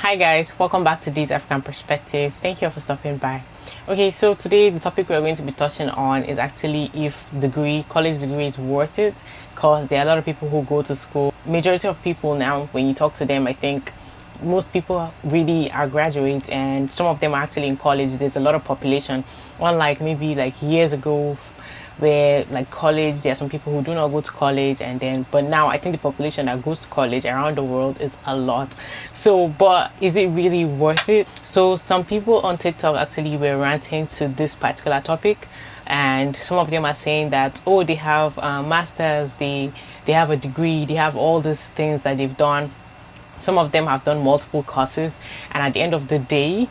Hi guys, welcome back to This African Perspective. Thank you all for stopping by. Okay, so today the topic we're going to be touching on is actually if college degree is worth it, because there are a lot of people who go to school. Majority of people now, when you talk to them, I think most people really are graduates, and some of them are actually in college. There's a lot of population, unlike maybe like years ago where like college, there are some people who do not go to college, but now I think the population that goes to college around the world is a lot. So but is it really worth it? So some people on TikTok actually were ranting to this particular topic, and some of them are saying that, oh, they have masters, they have a degree, they have all these things that they've done. Some of them have done multiple courses, and at the end of the day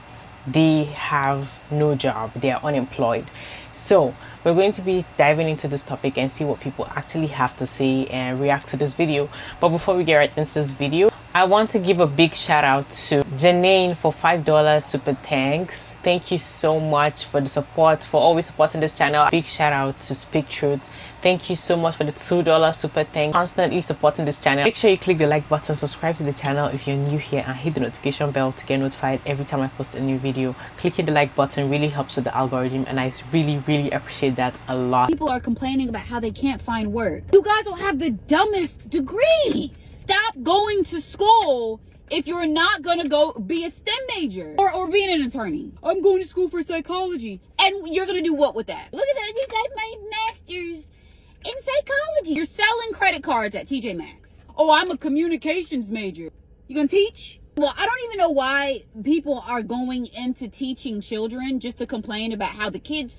they have no job, they are unemployed. So we're going to be diving into this topic and see what people actually have to say and react to this video. But before we get right into this video, I want to give a big shout out to Janine for $5 super thanks. Thank you so much for the support, for always supporting this channel. Big shout out to Speak Truth. Thank you so much for the $2 super thanks, constantly supporting this channel. Make sure you click the like button, subscribe to the channel if you're new here, and hit the notification bell to get notified every time I post a new video. Clicking the like button really helps with the algorithm, and I really appreciate that a lot. People are complaining about how they can't find work. You guys will have the dumbest degrees. Stop going to school if you're not gonna go be a STEM major or being an attorney. I'm going to school for psychology. And you're gonna do what with that? Look at that, you got my master's in psychology. You're selling credit cards at TJ Maxx. Oh, I'm a communications major. You gonna teach? Well, I don't even know why people are going into teaching children just to complain about how the kids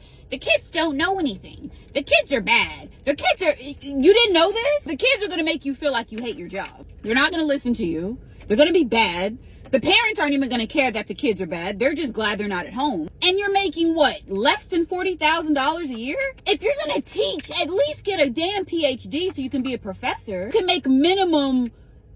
don't know anything. The kids are bad. You didn't know this? The kids are going to make you feel like you hate your job. They're not going to listen to you. They're going to be bad. The parents aren't even going to care that the kids are bad. They're just glad they're not at home. And you're making what? Less than $40,000 a year? If you're going to teach, at least get a damn PhD so you can be a professor. You can make minimum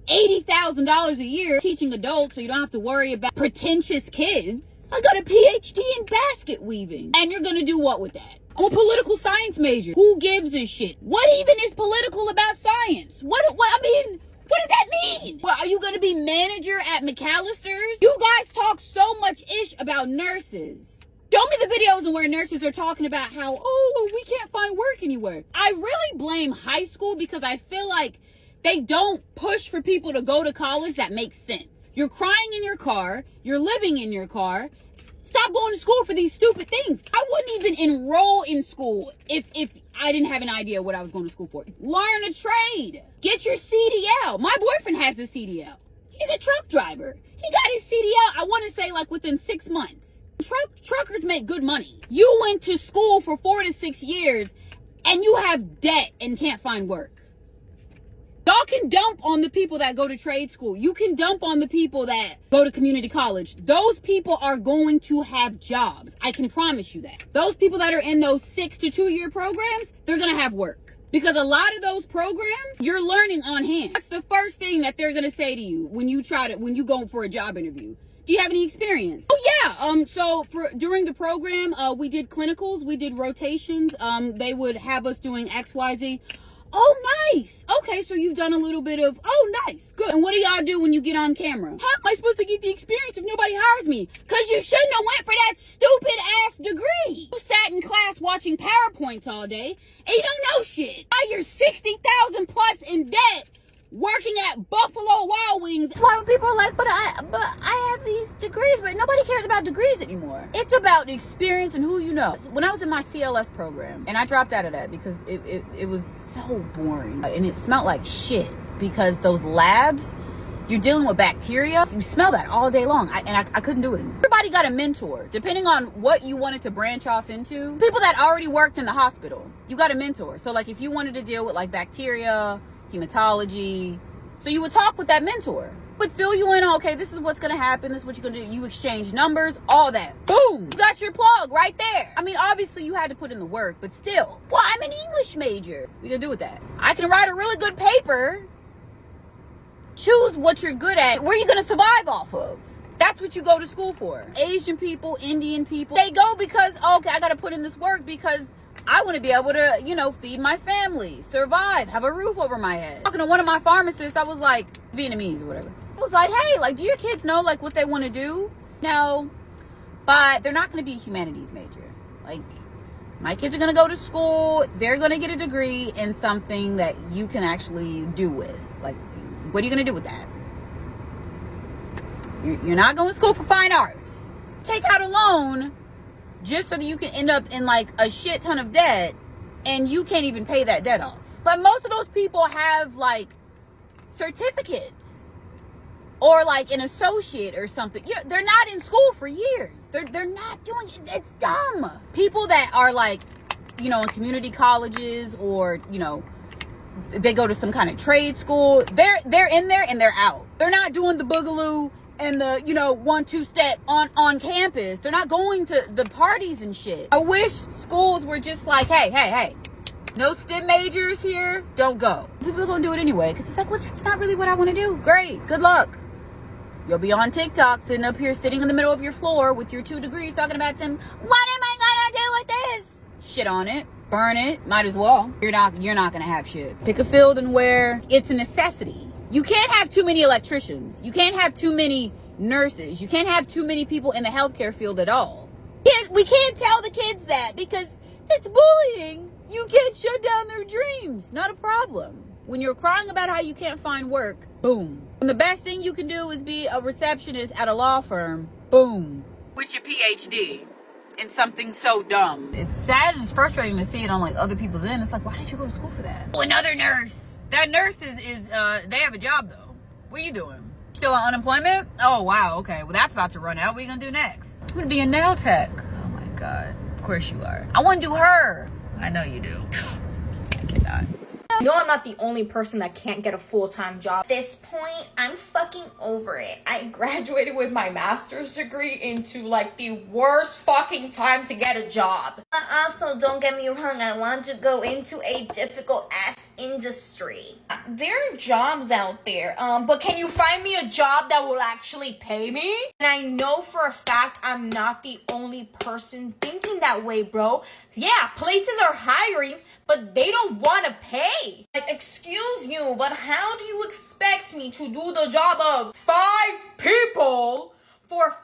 $80,000 a year teaching adults, so you don't have to worry about pretentious kids. I got a PhD in basket weaving. And you're gonna do what with that? I'm a political science major. Who gives a shit? What even is political about science? What does that mean? What, are you gonna be manager at McAllister's? You guys talk so much ish about nurses. Show me the videos where nurses are talking about how, oh, we can't find work anywhere. I really blame high school because I feel like they don't push for people to go to college that makes sense. You're crying in your car. You're living in your car. Stop going to school for these stupid things. I wouldn't even enroll in school if I didn't have an idea what I was going to school for. Learn a trade. Get your CDL. My boyfriend has a CDL. He's a truck driver. He got his CDL, I want to say like within 6 months. Truckers make good money. You went to school for 4 to 6 years and you have debt and can't find work. Y'all can dump on the people that go to trade school. You can dump on the people that go to community college. Those people are going to have jobs. I can promise you that. Those people that are in those 6 to 2 year programs, they're going to have work. Because a lot of those programs, you're learning on hand. That's the first thing that they're going to say to you when you go for a job interview. Do you have any experience? Oh yeah. So during the program, we did clinicals, we did rotations. They would have us doing XYZ. Oh, nice. Okay, so you've done a little bit of, oh, nice, good. And what do y'all do when you get on camera? How am I supposed to get the experience if nobody hires me? Because you shouldn't have went for that stupid ass degree. You sat in class watching PowerPoints all day and you don't know shit. Now you're 60,000 plus in debt working at Buffalo Wild Wings. That's why when people are like, but I have these degrees, but nobody cares about degrees anymore. It's about experience and who you know. When I was in my CLS program, and I dropped out of that because it was so boring. And it smelled like shit because those labs, you're dealing with bacteria. You smell that all day long. I couldn't do it anymore. Everybody got a mentor. Depending on what you wanted to branch off into. People that already worked in the hospital, you got a mentor. So like if you wanted to deal with like bacteria, hematology, so you would talk with that mentor, would fill you in on, okay, this is what's gonna happen, this is what you're gonna do. You exchange numbers, all that. Boom, you got your plug right there. I mean, obviously you had to put in the work, but still. Well, I'm an English major. What you gonna do with that? I can write a really good paper. Choose what you're good at. Where are you gonna survive off of? That's what you go to school for. Asian people, Indian people, they go because, okay, I gotta put in this work because I want to be able to, feed my family, survive, have a roof over my head. Talking to one of my pharmacists, I was like, Vietnamese or whatever. I was like, hey, like, do your kids know like what they want to do? No, but they're not going to be a humanities major. Like, my kids are going to go to school. They're going to get a degree in something that you can actually do with. Like, what are you going to do with that? You're not going to school for fine arts. Take out a loan just so that you can end up in like a shit ton of debt and you can't even pay that debt off. But most of those people have like certificates or like an associate or something. You know, they're not in school for years. They're not doing it. It's dumb. People that are like, you know, in community colleges or, you know, they go to some kind of trade school. They're in there and they're out. They're not doing the boogaloo and the, you know, 1-2 step on campus. They're not going to the parties and shit. I wish schools were just like, hey, no STEM majors here, don't go. People are gonna do it anyway, because it's like, well, that's not really what I want to do. Great, good luck. You'll be on TikTok sitting up here, sitting in the middle of your floor with your 2 degrees talking about some, what am I gonna do with this? Shit on it, burn it, might as well. You're not gonna have shit. Pick a field and where it's a necessity. You can't have too many electricians. You can't have too many nurses. You can't have too many people in the healthcare field at all. We can't tell the kids that because it's bullying. You can't shut down their dreams. Not a problem. When you're crying about how you can't find work, boom. And the best thing you can do is be a receptionist at a law firm, boom. With your PhD in something so dumb. It's sad and it's frustrating to see it on like other people's end. It's like, why did you go to school for that? Oh, another nurse. That nurse is they have a job though. What are you doing? Still on unemployment? Oh, wow. Okay. Well, that's about to run out. What are you going to do next? I'm going to be a nail tech. Oh my God. Of course you are. I want to do her. I know you do. I cannot. No, I'm not the only person that can't get a full-time job. At this point, I'm fucking over it. I graduated with my master's degree into like the worst fucking time to get a job. Also, don't get me wrong, I want to go into a difficult ass industry. There are jobs out there, but can you find me a job that will actually pay me? And I know for a fact I'm not the only person thinking that way, bro. Yeah, places are hiring, but they don't want to pay. Like, excuse you, but how do you expect me to do the job of 5 people for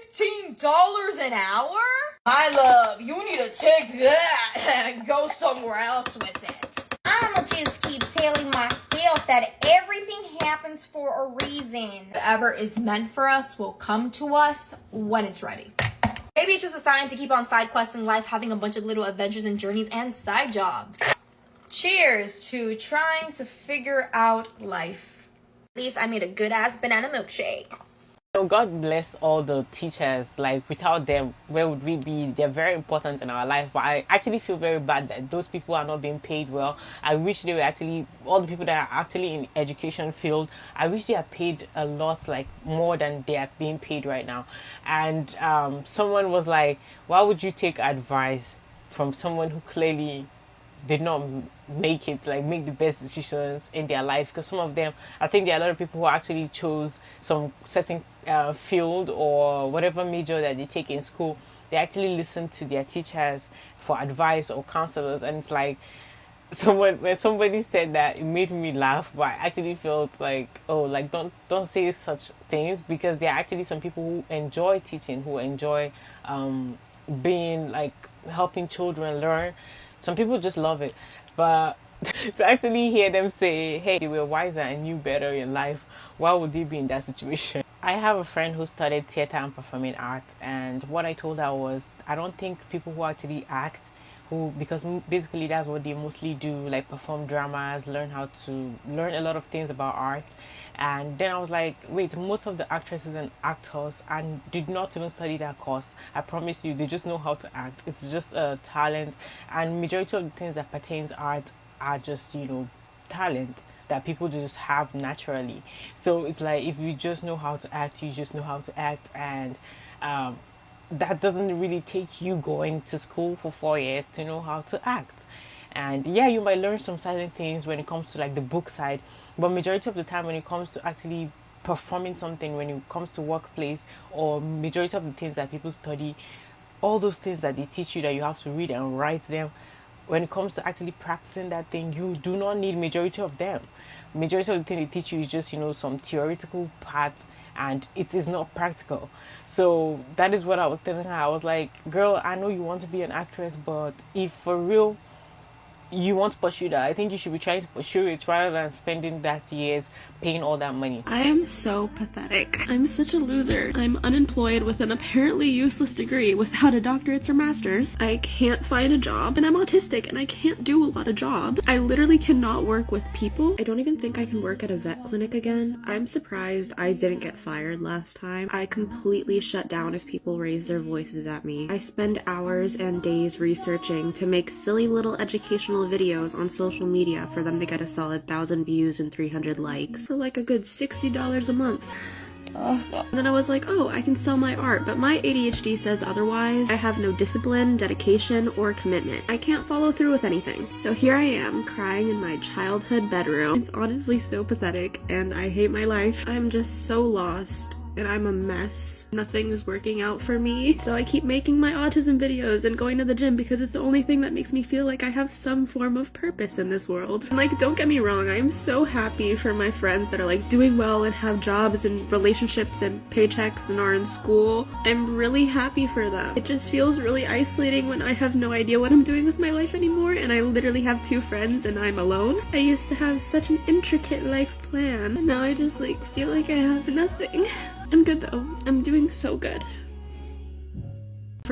$15 an hour? My love, you need to take that and go somewhere else with it. I'ma just keep telling myself that everything happens for a reason. Whatever is meant for us will come to us when it's ready. Maybe it's just a sign to keep on side questing life, having a bunch of little adventures and journeys and side jobs. Cheers to trying to figure out life. At least I made a good ass banana milkshake. So God bless all the teachers. Like, without them, where would we be? They're very important in our life, but I actually feel very bad that those people are not being paid well. I wish they were actually, all the people that are actually in education field, I wish they are paid a lot, like more than they are being paid right now. And someone was like, why would you take advice from someone who clearly did not make the best decisions in their life? Because some of them, I think there are a lot of people who actually chose some certain field or whatever major that they take in school. They actually listen to their teachers for advice or counselors, and it's like, when somebody said that, it made me laugh, but I actually felt like, oh, like, don't say such things, because there are actually some people who enjoy teaching, who enjoy being like helping children learn. Some people just love it, but to actually hear them say, hey, they were wiser and knew better in life, why would they be in that situation? I have a friend who studied theater and performing art, and what I told her was, I don't think people who actually act, because basically that's what they mostly do, like perform dramas, learn a lot of things about art. And then I was like, wait, most of the actresses and actors and did not even study that course. I promise you, they just know how to act. It's just a talent, and majority of the things that pertains art are just, you know, talent that people just have naturally. So it's like, if you just know how to act, you just know how to act. And that doesn't really take you going to school for 4 years to know how to act. And yeah, you might learn some certain things when it comes to like the book side, but majority of the time when it comes to actually performing something, when it comes to workplace, or majority of the things that people study, all those things that they teach you that you have to read and write them, when it comes to actually practicing that thing, you do not need majority of them. Majority of the thing they teach you is just, some theoretical parts, and it is not practical. So that is what I was telling her. I was like, girl, I know you want to be an actress, but if for real you want to pursue that, I think you should be trying to pursue it rather than spending that years paying all that money. I am so pathetic. I'm such a loser. I'm unemployed with an apparently useless degree without a doctorate or master's. I can't find a job, and I'm autistic and I can't do a lot of jobs. I literally cannot work with people. I don't even think I can work at a vet clinic again. I'm surprised I didn't get fired last time. I completely shut down if people raise their voices at me. I spend hours and days researching to make silly little educational videos on social media for them to get a solid 1,000 views and 300 likes for like a good $60 a month. And then I was like, oh, I can sell my art, but my ADHD says otherwise. I have no discipline, dedication, or commitment. I can't follow through with anything. So here I am, crying in my childhood bedroom. It's honestly so pathetic, and I hate my life. I'm just so lost. And I'm a mess. Nothing is working out for me. So I keep making my autism videos and going to the gym because it's the only thing that makes me feel like I have some form of purpose in this world. And like, don't get me wrong, I'm so happy for my friends that are like doing well and have jobs and relationships and paychecks and are in school. I'm really happy for them. It just feels really isolating when I have no idea what I'm doing with my life anymore, and I literally have 2 friends and I'm alone. I used to have such an intricate life plan, and now I just like feel like I have nothing. I'm good though. I'm doing so good.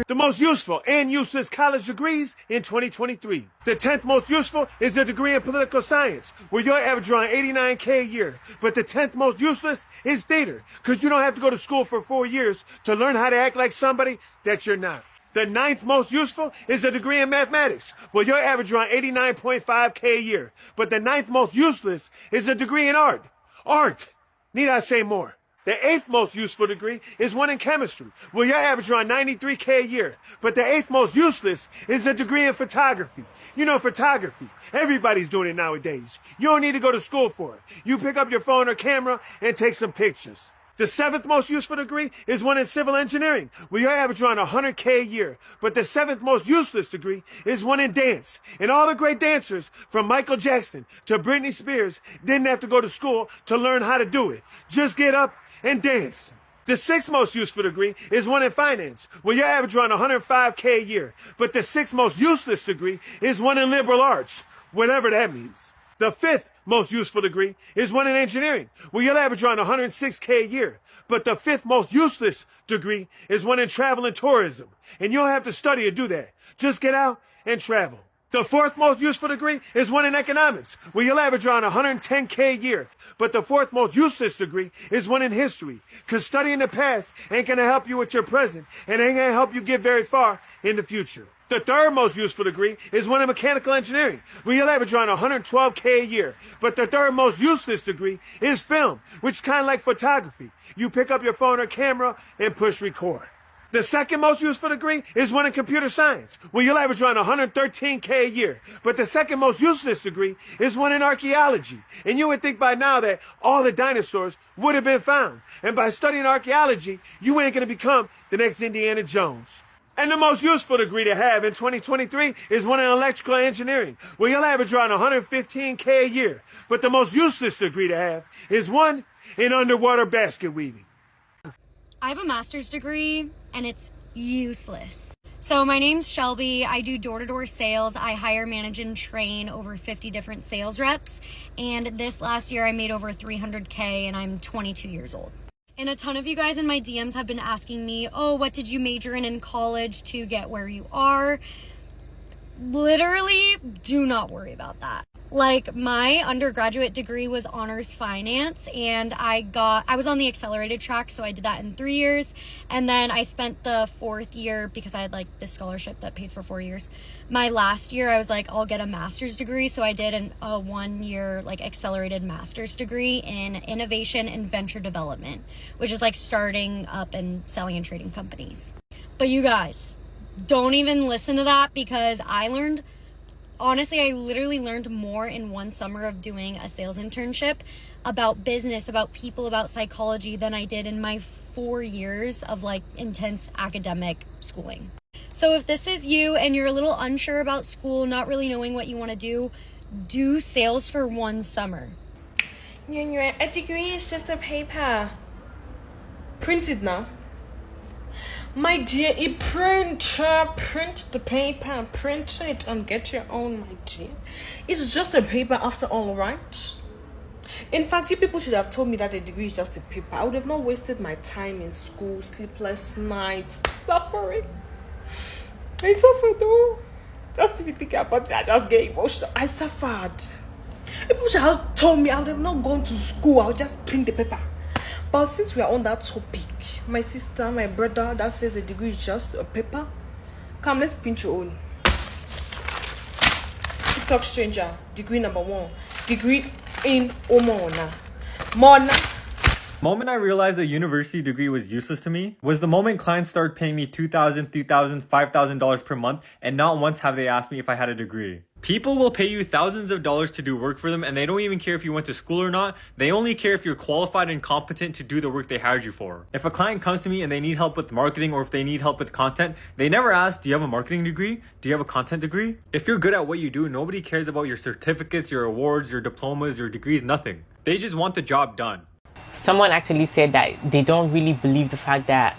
The most useful and useless college degrees in 2023. The 10th most useful is a degree in political science, where you're average around $89K a year. But the 10th most useless is theater, because you don't have to go to school for 4 years to learn how to act like somebody that you're not. The 9th most useful is a degree in mathematics, where you're average around $89.5K a year. But the 9th most useless is a degree in art. Art! Need I say more? The 8th most useful degree is one in chemistry, where you're average around $93K a year. But the 8th most useless is a degree in photography. You know, photography. Everybody's doing it nowadays. You don't need to go to school for it. You pick up your phone or camera and take some pictures. The 7th most useful degree is one in civil engineering, where you're average around $100K a year. But the 7th most useless degree is one in dance. And all the great dancers, from Michael Jackson to Britney Spears, didn't have to go to school to learn how to do it. Just get up and dance. The 6th most useful degree is one in finance, where you're average around $105K a year. But the 6th most useless degree is one in liberal arts, whatever that means. The 5th most useful degree is one in engineering, where you'll average around $106K a year. But the 5th most useless degree is one in travel and tourism, and you don't have to study to do that. Just get out and travel. The 4th most useful degree is one in economics, where you'll average around $110K a year. But the 4th most useless degree is one in history, because studying the past ain't going to help you with your present, and ain't going to help you get very far in the future. The 3rd most useful degree is one in mechanical engineering, where you'll average around $112K a year. But the 3rd most useless degree is film, which is kind of like photography. You pick up your phone or camera and push record. The 2nd most useful degree is one in computer science, where you'll average around $113K a year. But the 2nd most useless degree is one in archaeology. And you would think by now that all the dinosaurs would have been found. And by studying archaeology, you ain't going to become the next Indiana Jones. And the most useful degree to have in 2023 is one in electrical engineering, where you'll average around $115K a year. But the most useless degree to have is one in underwater basket weaving. I have a master's degree and it's useless. So my name's Shelby. I do door-to-door sales. I hire, manage, and train over 50 different sales reps. And this last year I made over $300K and I'm 22 years old. And a ton of you guys in my DMs have been asking me, oh, what did you major in college to get where you are? Literally, do not worry about that. Like, my undergraduate degree was honors finance, and I was on the accelerated track, so I did that in 3 years. And then I spent the 4th year, because I had like this scholarship that paid for 4 years. My last year, I was like, I'll get a master's degree. So I did a 1 year like accelerated master's degree in innovation and venture development, which is like starting up and selling and trading companies. But you guys, don't even listen to that, because honestly, I literally learned more in one summer of doing a sales internship about business, about people, about psychology than I did in my 4 years of like intense academic schooling. So if this is you and you're a little unsure about school, not really knowing what you want to do sales for 1 summer. A degree is just a paper. Print it now. My dear, print the paper, print it and get your own, my dear. It's just a paper after all, right? In fact, you people should have told me that a degree is just a paper. I would have not wasted my time in school, sleepless nights, suffering. I suffered though. Just to be thinking about it, I just get emotional. I suffered. People should have told me I would have not gone to school. I would just print the paper. But since we are on that topic, my sister, my brother, that says a degree is just a paper. Come, let's print your own. TikTok stranger, degree number 1. Degree in Omona. Mona. The moment I realized a university degree was useless to me was the moment clients started paying me $2,000, $3,000, $5,000 per month, and not once have they asked me if I had a degree. People will pay you thousands of dollars to do work for them, and they don't even care if you went to school or not. They only care if you're qualified and competent to do the work they hired you for. If a client comes to me and they need help with marketing, or if they need help with content, they never ask, do you have a marketing degree? Do you have a content degree? If you're good at what you do, nobody cares about your certificates, your awards, your diplomas, your degrees, nothing. They just want the job done. Someone actually said that they don't really believe the fact that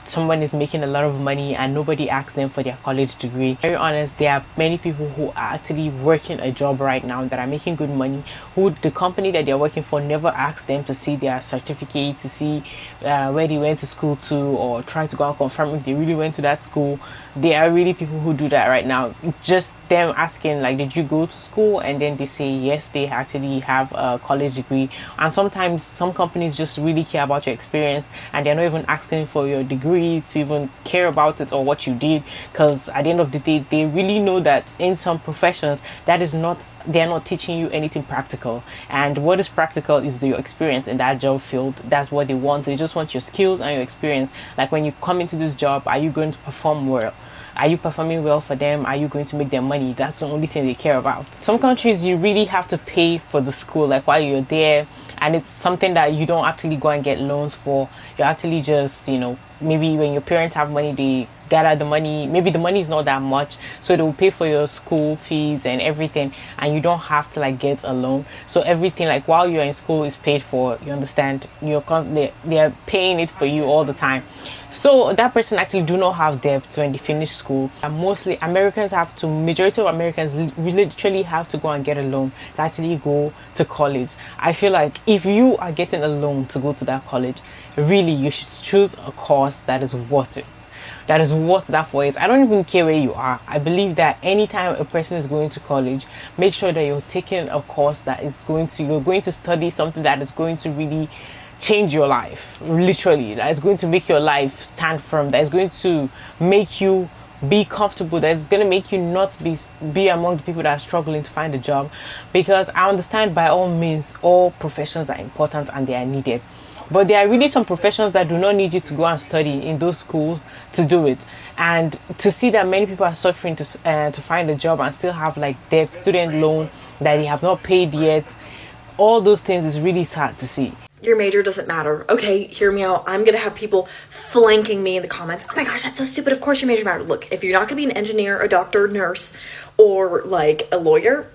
someone is making a lot of money and nobody asks them for their college degree. Very honest, there are many people who are actually working a job right now that are making good money, who the company that they're working for never asks them to see their certificate, to see where they went to school to, or try to go and confirm if they really went to that school. There are really people who do that right now. It's just them asking, like, did you go to school? And then they say yes, they actually have a college degree. And sometimes some companies just really care about your experience, and they're not even asking for your degree to even care about it or what you did, because at the end of the day, they really know that in some professions that is not, they're not teaching you anything practical, and what is practical is your experience in that job field. That's what they want. They just want your skills and your experience. Like, when you come into this job, are you going to perform well? Are you performing well for them? Are you going to make them money? That's the only thing they care about. Some countries, you really have to pay for the school, like while you're there, and it's something that you don't actually go and get loans for. You actually just, you know, maybe when your parents have money, they gather the money. Maybe the money is not that much, so they will pay for your school fees and everything, and you don't have to like get a loan. So everything, like while you're in school, is paid for. You understand? They're paying it for you all the time. So that person actually do not have debt when they finish school. And mostly Americans have to, majority of Americans literally have to go and get a loan to actually go to college. I feel like if you are getting a loan to go to that college, really you should choose a course that is worth it. That is worth that for it. I don't even care where you are. I believe that anytime a person is going to college, make sure that you're taking a course that is you're going to study something that is going to really change your life, literally, that is going to make your life stand firm, that is going to make you be comfortable, that is going to make you not be among the people that are struggling to find a job. Because I understand, by all means, all professions are important and they are needed, but there are really some professions that do not need you to go and study in those schools to do it. And to see that many people are suffering to find a job and still have like debt, student loan that they have not paid yet, all those things is really sad to see. Your major doesn't matter. Okay, hear me out. I'm gonna have people flanking me in the comments. Oh my gosh, that's so stupid. Of course your major matters. Look, if you're not gonna be an engineer, a doctor, nurse, or like a lawyer,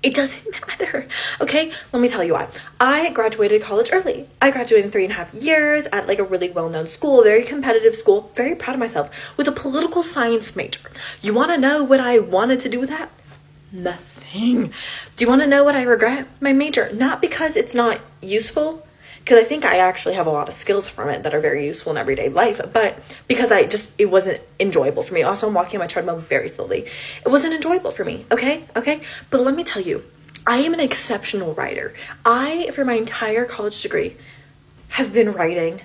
it doesn't matter. Okay, let me tell you why. I graduated college early. I graduated in 3.5 years at like a really well-known school, very competitive school, very proud of myself, with a political science major. You wanna know what I wanted to do with that? Nothing. Do you want to know what I regret? My major. Not because it's not useful, because I think I actually have a lot of skills from it that are very useful in everyday life, but because it wasn't enjoyable for me. Also, I'm walking on my treadmill very slowly. It wasn't enjoyable for me, okay? But let me tell you, I am an exceptional writer. For my entire college degree, have been writing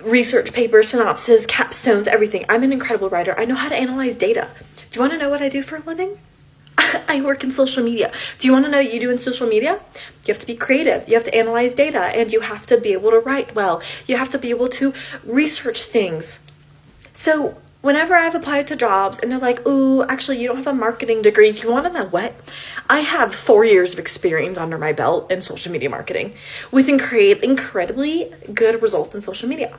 research papers, synopses, capstones, everything. I'm an incredible writer. I know how to analyze data. Do you want to know what I do for a living? I work in social media. Do you want to know what you do in social media? You have to be creative. You have to analyze data, and you have to be able to write well. You have to be able to research things. So whenever I've applied to jobs and they're like, ooh, actually, you don't have a marketing degree. Do you want to know what? I have 4 years of experience under my belt in social media marketing with incredibly good results in social media.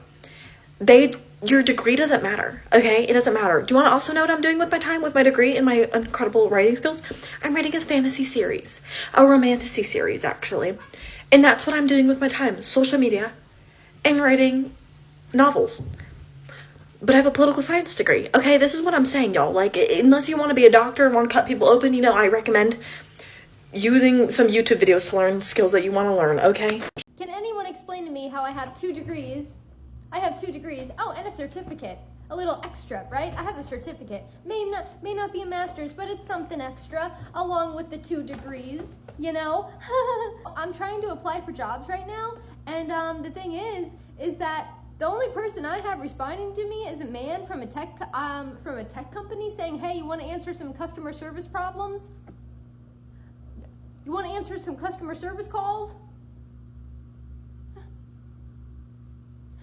They your degree doesn't matter, okay? It doesn't matter. Do you want to also know what I'm doing with my time, with my degree and my incredible writing skills? I'm writing a fantasy series, a romantasy series, actually. And that's what I'm doing with my time, social media and writing novels. But I have a political science degree, okay? This is what I'm saying, y'all. Like, unless you want to be a doctor and want to cut people open, you know, I recommend using some YouTube videos to learn skills that you want to learn, okay? Can anyone explain to me how I have 2 degrees? I have 2 degrees. Oh, and a certificate. A little extra, right? I have a certificate. May not be a master's, but it's something extra along with the 2 degrees, you know? I'm trying to apply for jobs right now, and the thing is that the only person I have responding to me is a man from a tech company saying, "Hey, you want to answer some customer service problems? You want to answer some customer service calls?"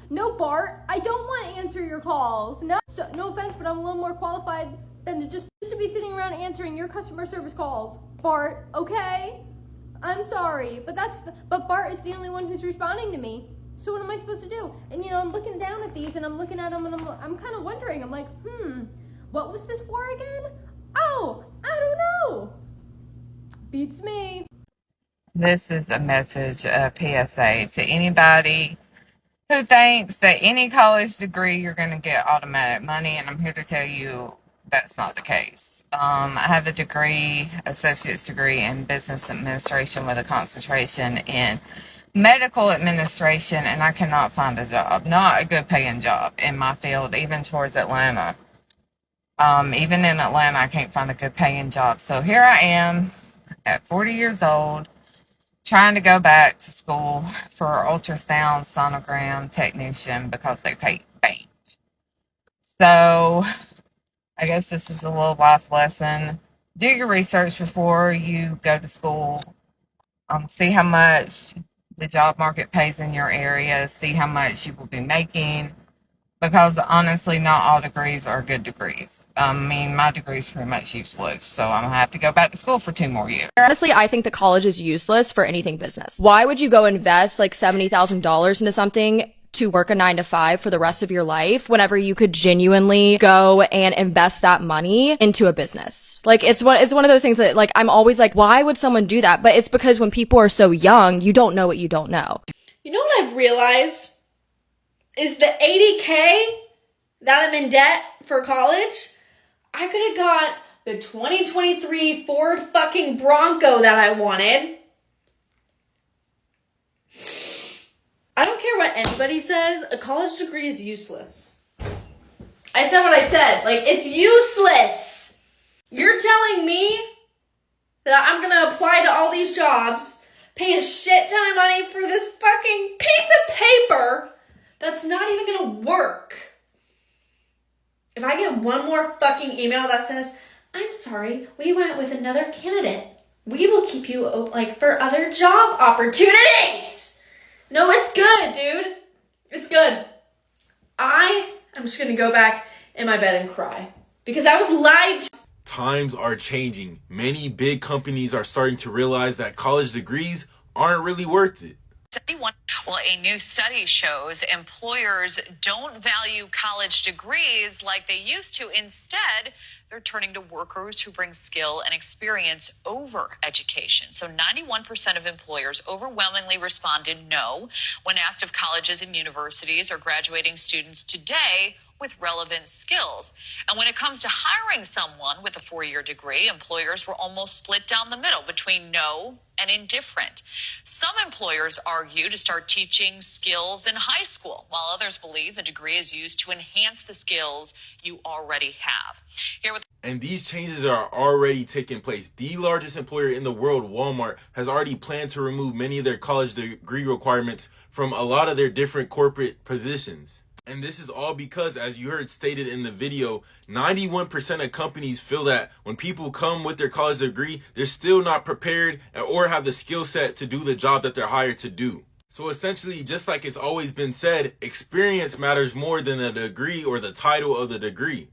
No, Bart, I don't want to answer your calls. No, no offense, but I'm a little more qualified than to just to be sitting around answering your customer service calls, Bart. Okay, I'm sorry, but Bart is the only one who's responding to me. So what am I supposed to do? And you know, I'm looking down at these and I'm looking at them and I'm kind of wondering. I'm like, what was this for again? Oh, I don't know. Beats me. This is a message, a PSA to anybody who thinks that any college degree you're going to get automatic money, and I'm here to tell you that's not the case. I have a degree, associate's degree in business administration with a concentration in medical administration, and I cannot find a job, not a good paying job in my field, even towards Atlanta. Even in Atlanta, I can't find a good paying job. So here I am at 40 years old, trying to go back to school for ultrasound sonogram technician because they pay bank. So I guess this is a little life lesson. Do your research before you go to school. See how much the job market pays in your area. See how much you will be making. Because honestly, not all degrees are good degrees. I mean, my degree is pretty much useless, so I'm gonna have to go back to school for 2 more years. Honestly, I think that college is useless for anything business. Why would you go invest like $70,000 into something to work a 9 to 5 for the rest of your life whenever you could genuinely go and invest that money into a business? Like, it's one of those things that, like, I'm always like, why would someone do that? But it's because when people are so young, you don't know what you don't know. You know what I've realized? Is the $80K that I'm in debt for college, I could have got the 2023 Ford fucking Bronco that I wanted. I don't care what anybody says, a college degree is useless. I said what I said, like, it's useless. You're telling me that I'm gonna apply to all these jobs, pay a shit ton of money for this fucking piece of paper that's not even gonna work. If I get one more fucking email that says, "I'm sorry, we went with another candidate. We will keep you like for other job opportunities." No, it's good, dude. It's good. I am just gonna go back in my bed and cry because I was lied to. Times are changing. Many big companies are starting to realize that college degrees aren't really worth it. Well, a new study shows employers don't value college degrees like they used to. Instead, they're turning to workers who bring skill and experience over education. So 91% of employers overwhelmingly responded no when asked if colleges and universities are graduating students today with relevant skills. And when it comes to hiring someone with a 4-year degree, employers were almost split down the middle between no and indifferent. Some employers argue to start teaching skills in high school, while others believe a degree is used to enhance the skills you already have. And these changes are already taking place. The largest employer in the world, Walmart, has already planned to remove many of their college degree requirements from a lot of their different corporate positions. And this is all because, as you heard stated in the video, 91% of companies feel that when people come with their college degree, they're still not prepared or have the skill set to do the job that they're hired to do. So essentially, just like it's always been said, experience matters more than the degree or the title of the degree.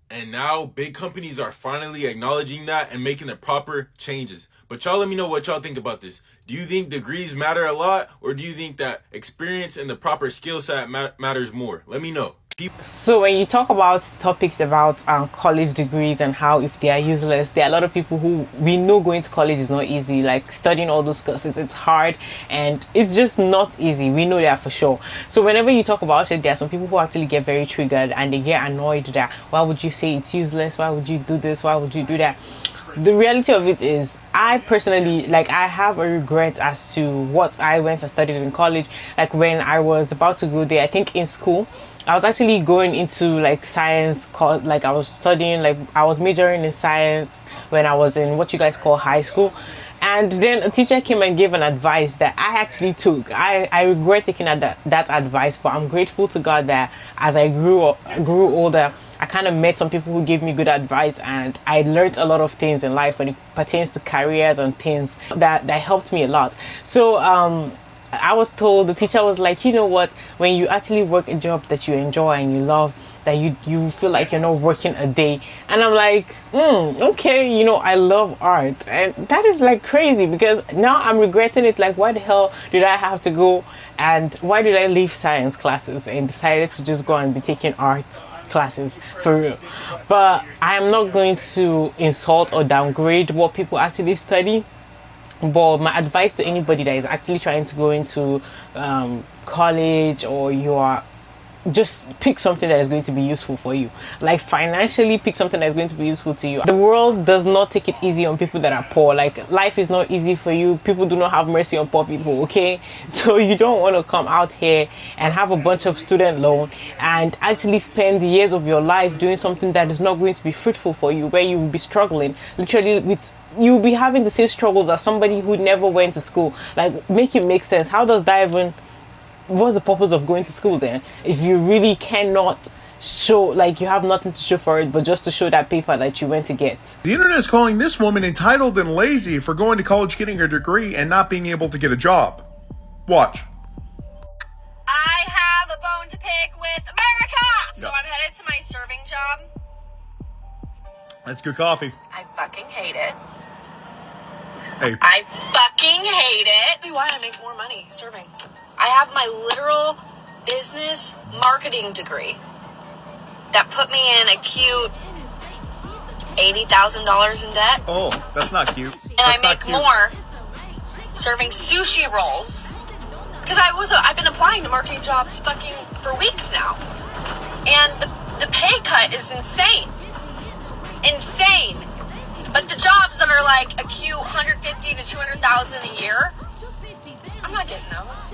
And now big companies are finally acknowledging that and making the proper changes. But y'all let me know what y'all think about this. Do you think degrees matter a lot, or do you think that experience and the proper skill set matters more? Let me know. So when you talk about topics about college degrees and how if they are useless, there are a lot of people who we know going to college is not easy. Like studying all those courses, it's hard and it's just not easy. We know that for sure. So whenever you talk about it, there are some people who actually get very triggered and they get annoyed that why would you say it's useless? Why would you do this? Why would you do that? The reality of it is, I personally, like, I have a regret as to what I went and studied in college. Like when I was about to go there, I think in school I was actually going into like science, like I was studying, like I was majoring in science when I was in what you guys call high school. And then a teacher came and gave an advice that I actually took. I regret taking that advice, but I'm grateful to God that as I grew older, I kind of met some people who gave me good advice, and I learned a lot of things in life when it pertains to careers and things that helped me a lot. So I was told, the teacher was like, you know what, when you actually work a job that you enjoy and you love, that you feel like you're not working a day. And I'm like, okay, you know, I love art. And that is like crazy, because now I'm regretting it. Like, why the hell did I have to go, and why did I leave science classes and decided to just go and be taking art classes for real? But I'm not going to insult or downgrade what people actually study. But my advice to anybody that is actually trying to go into college, or you are just pick something that is going to be useful for you. Like financially, pick something that is going to be useful to you. The world does not take it easy on people that are poor. Like life is not easy for you. People do not have mercy on poor people, okay? So you don't want to come out here and have a bunch of student loan and actually spend the years of your life doing something that is not going to be fruitful for you, where you will be struggling literally with, you'll be having the same struggles as somebody who never went to school. Like, make it make sense. How does that even, what's the purpose of going to school then, if you really cannot show, like, you have nothing to show for it but just to show that paper that you went to get? The internet is calling this woman entitled and lazy for going to college, getting her degree, and not being able to get a job. Watch. I have a bone to pick with America! So I'm headed to my serving job. That's good coffee. I fucking hate it. Hey. I fucking hate it. Why I make more money serving. I have my literal business marketing degree that put me in a cute $80,000 in debt. Oh, that's not cute. And I make more serving sushi rolls. Because I've been applying to marketing jobs fucking for weeks now. And the pay cut is insane. Insane. But the jobs that are like a cute $150,000 to $200,000 a year, I'm not getting those.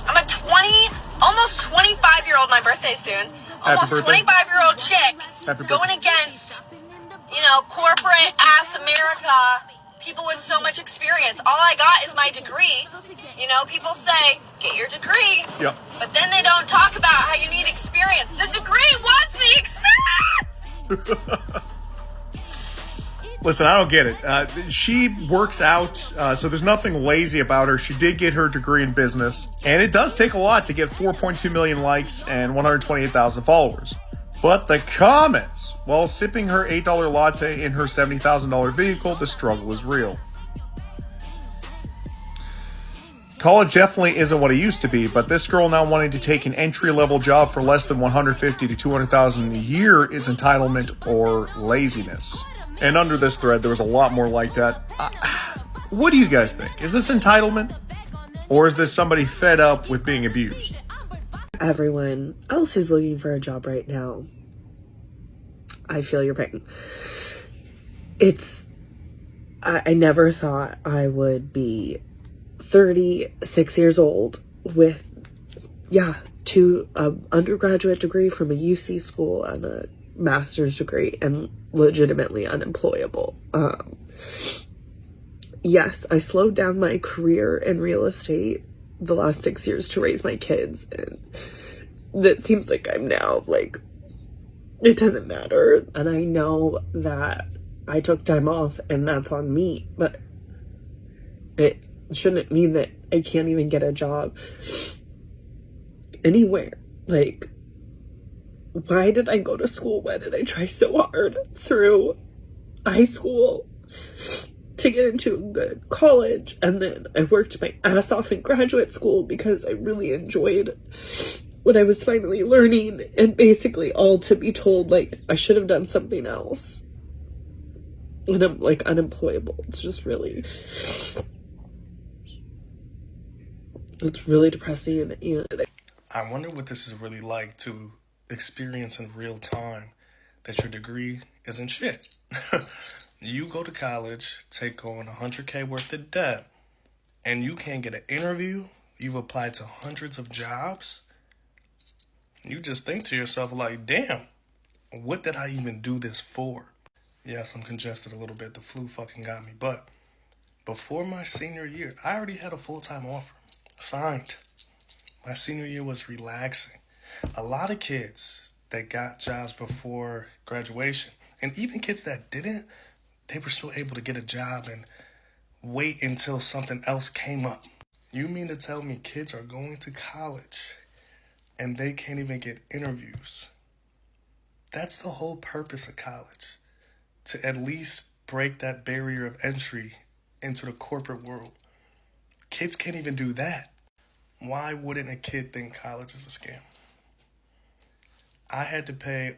I'm a almost 25-year-old, my birthday soon, almost 25-year-old chick going against, you know, corporate ass America, people with so much experience. All I got is my degree. You know, people say, get your degree, but then they don't talk about how you need experience. The degree was the experience! Listen, I don't get it. She works out, so there's nothing lazy about her. She did get her degree in business, and it does take a lot to get 4.2 million likes and 128,000 followers. But the comments, while sipping her $8 latte in her $70,000 vehicle, the struggle is real. College definitely isn't what it used to be, but this girl now wanting to take an entry-level job for less than $150,000 to $200,000 a year is entitlement or laziness. And under this thread, there was a lot more like that. What do you guys think? Is this entitlement? Or is this somebody fed up with being abused? Everyone else is looking for a job right now. I feel your pain. I never thought I would be 36 years old with, undergraduate degree from a UC school and a master's degree and legitimately unemployable. Yes, I slowed down my career in real estate the last 6 years to raise my kids, and that seems like I'm now, like, it doesn't matter. And I know that I took time off and that's on me, but it shouldn't mean that I can't even get a job anywhere. Like, why did I go to school? Why did I try so hard through high school to get into a good college? And then I worked my ass off in graduate school because I really enjoyed when I was finally learning, and basically all to be told, like, I should have done something else. And I'm, like, unemployable. It's just really... It's really depressing. And I wonder what this is really like to experience in real time that your degree isn't shit. You go to college, take on $100K worth of debt, and you can't get an interview. You've applied to hundreds of jobs. You just think to yourself, like, damn, what did I even do this for? Yes, I'm congested a little bit. The flu fucking got me. But before my senior year, I already had a full-time offer signed. My senior year was relaxing. A lot of kids that got jobs before graduation, and even kids that didn't, they were still able to get a job and wait until something else came up. You mean to tell me kids are going to college and they can't even get interviews? That's the whole purpose of college, to at least break that barrier of entry into the corporate world. Kids can't even do that. Why wouldn't a kid think college is a scam? I had to pay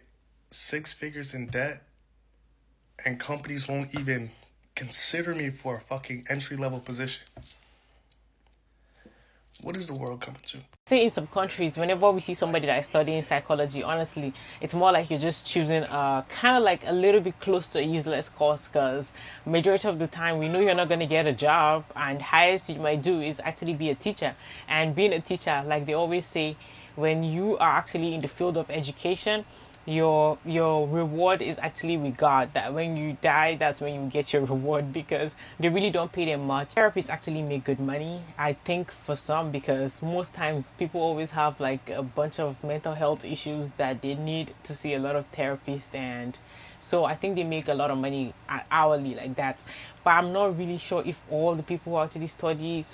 6 figures in debt, and companies won't even consider me for a fucking entry-level position. What is the world coming to? Say in some countries, whenever we see somebody that is studying psychology, honestly, it's more like you're just choosing kind of like a little bit close to a useless course, because majority of the time we know you're not going to get a job, and highest you might do is actually be a teacher. And being a teacher, like they always say, when you are actually in the field of education, your reward is actually with God. That when you die, that's when you get your reward, because they really don't pay them much. Therapists actually make good money, I think, for some, because most times people always have like a bunch of mental health issues that they need to see a lot of therapists, and so I think they make a lot of money hourly like that. But I'm not really sure if all the people who actually study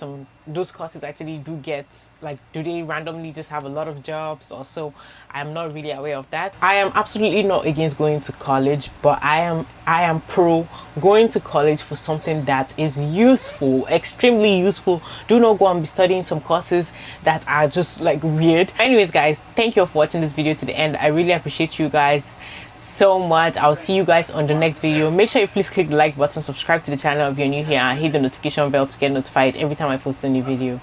those courses actually do get, like, do they randomly just have a lot of jobs or so. I'm not really aware of that. I am absolutely not against going to college, but I am pro going to college for something that is useful, extremely useful. Do not go and be studying some courses that are just like weird. Anyways guys, thank you for watching this video to the end. I really appreciate you guys so much. I'll see you guys on the next video. Make sure you please click the like button, subscribe to the channel if you're new here, and hit the notification bell to get notified every time I post a new video.